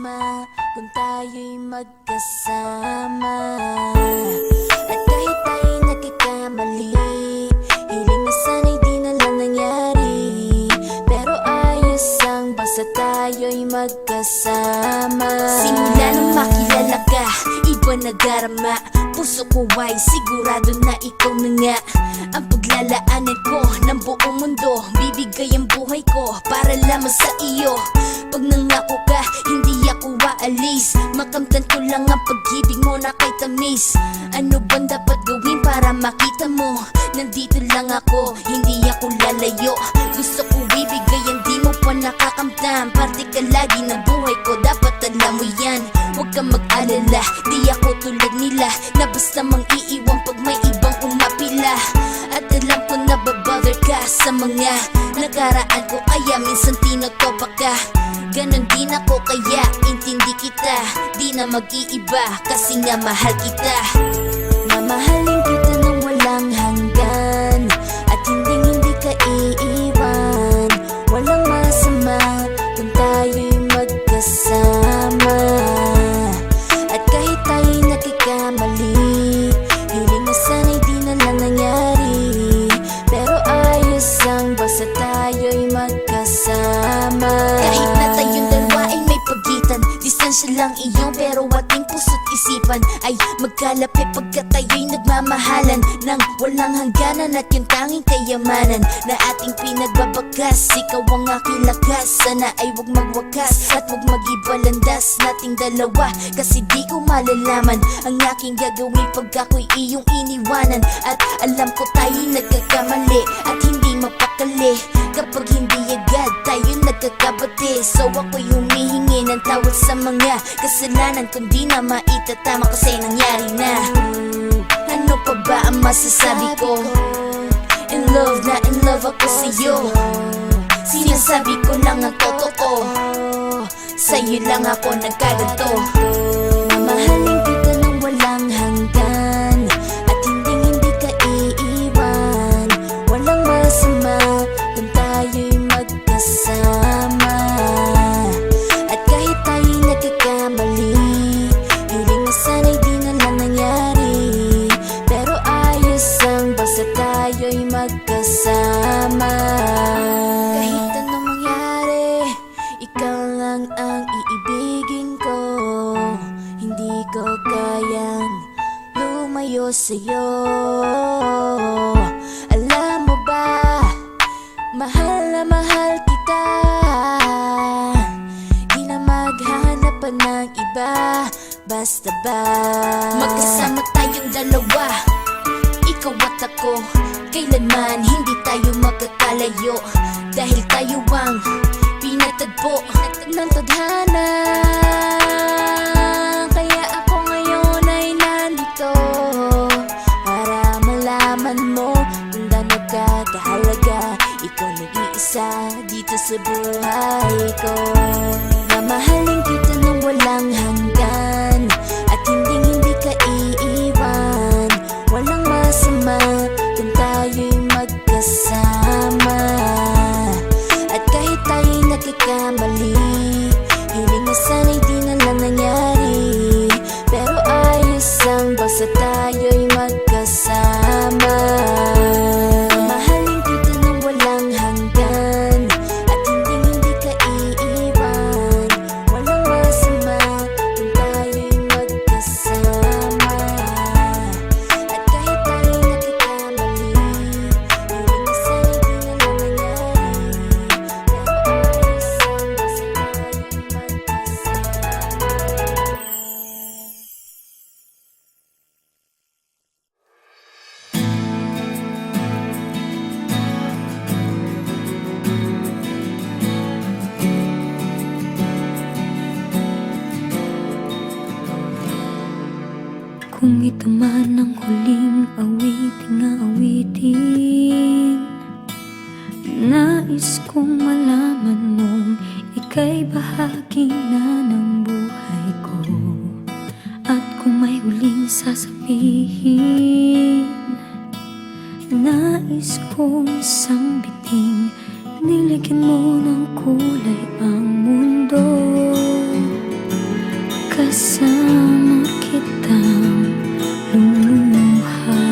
masama kung tayo'y magkasama. At kahit tayo'y nagkakamali, hiling na sana'y di na lang nangyari. Pero ayos ang basta tayo'y magkasama. Simula nang makilala ka, iba nadarama. Puso ko ay sigurado na ikaw na nga ang paglalaanan ko ng buong mundo. Bibigay ang buhay ko para lamang sa iyo. Pag nangako ka, hindi ako aalis. Makamtan ko lang ang pag-ibig mo na kay tamis. Ano bang dapat gawin para makita mo? Nandito lang ako, hindi ako lalayo. Gusto ko ibigay ang di mo pa nakakamtam. Parte ka lagi ng buhay ko, dapat alam mo yan. Huwag kang mag-alala, di ako tulad nila na basta mang iiwan pag may ibang umapila. At alam ko na babother ka sa mga nakaraan ko, kaya minsan tinotopa ka. Ganon din ako kaya intindi kita. Di na mag-iiba kasi nga mahal kita. Mamahalin kita nang walang hanggan, at hindi ka iiwan. Walang masama kung tayo'y magkasama. At kahit tayo'y nagkakamali, hiling na sana'y di na lang nangyari. Pero ayos ang basta tayo'y magkasama. Kahit na tayong dalawa ay may pagitan, distansya lang iyon pero ating puso't isipan ay magkalapit pagkat tayo'y nagmamahalan ng walang hangganan. At yung tanging kayamanan na ating pinagbabakas, ikaw ang aking lakas. Sana ay huwag magwakas at huwag mag-ibalandas nating dalawa, kasi di ko malalaman ang aking gagawin pag ako'y iyong iniwanan. At alam ko tayo'y nagkakamali at hindi mapakali kapag hindi agad tayo nagkakabati. So ako'y humihingi ng tawad sa mga kasalanan kung di na maitatama kasi nangyari na. Ano pa ba ang masasabi ko? In love na in love ako sa'yo. Sinasabi ko lang ang totoo, sa'yo lang ako nagkaganto. Mamahalin kita nang walang hanggan, at hindi ka iiwan. Walang masama kung tayo'y magkasama. At kahit tayo'y nagkakamali, hiling na sana'y di na lang nangyari. Pero ayos ang basta tayo'y magkasama. Kahit anong mangyari, ikaw lang ang iibigin ko. Hindi ko kayang lumayo sa'yo. Alam mo ba, mahal na mahal kita. Di na maghanap pa ng iba, basta ba magkasama tayong dalawa, ikaw at ako. Kailanman hindi tayo magkakalayo, dahil tayo ang pinatagpo ng tadhana. Kaya ako ngayon ay nandito para malaman mo kung gaano ka kahalaga. Ikaw nag-iisa dito sa buhay ko. Mamahalin kita nang walang hanggan, at hindi ka iiwan. Walang masama kung tayo'y magkasama. At kahit tayo'y nagkakamali, hiling na sana'y di na lang nangyari. Pero ayos ang basta tayo'y magkasama. Mahalin kita nang walang hanggan, at hindi ka iiwan. Walang masama kung tayo'y magkasama. At kahit tayo'y nagkakamali, hiling na sana'y di na lang nangyari. Pero ayos ang basta tayo'y magkasama. Kung ito man ang huling awiting aawitin, nais kong malaman mong ika'y bahagi na ng buhay ko. At kung may huling sasabihin, nais kong isang biting niligyan mo ng kulay ang mundo. kasama kitang lumuha.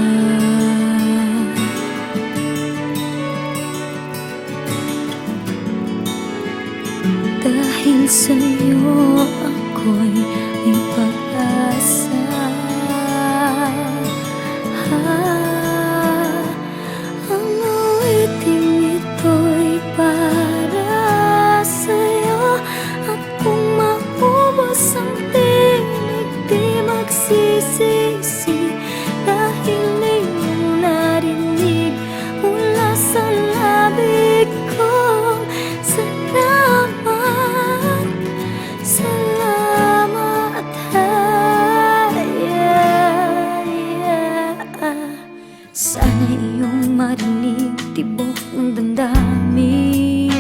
Dahil sa'yo ako'y may pag-asa. Ang awiting ito'y para sa'yo. At kung maubos ang tinig, di magsisisi. Dahil iyong narinig mula sa labi ko. Salamat, salamat, Sana iyong marinig tibok ng damdamin.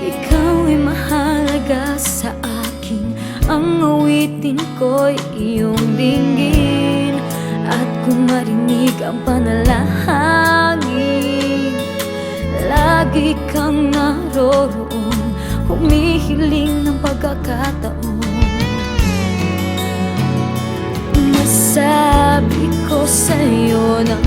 Ikaw ay mahalaga sa akin. Ang awitin ko'y iyong dinggin. At kung marinig ang panalangin, lagi kang naroroon, humihiling ng pagkakataon. Masabi ko sa'yo ng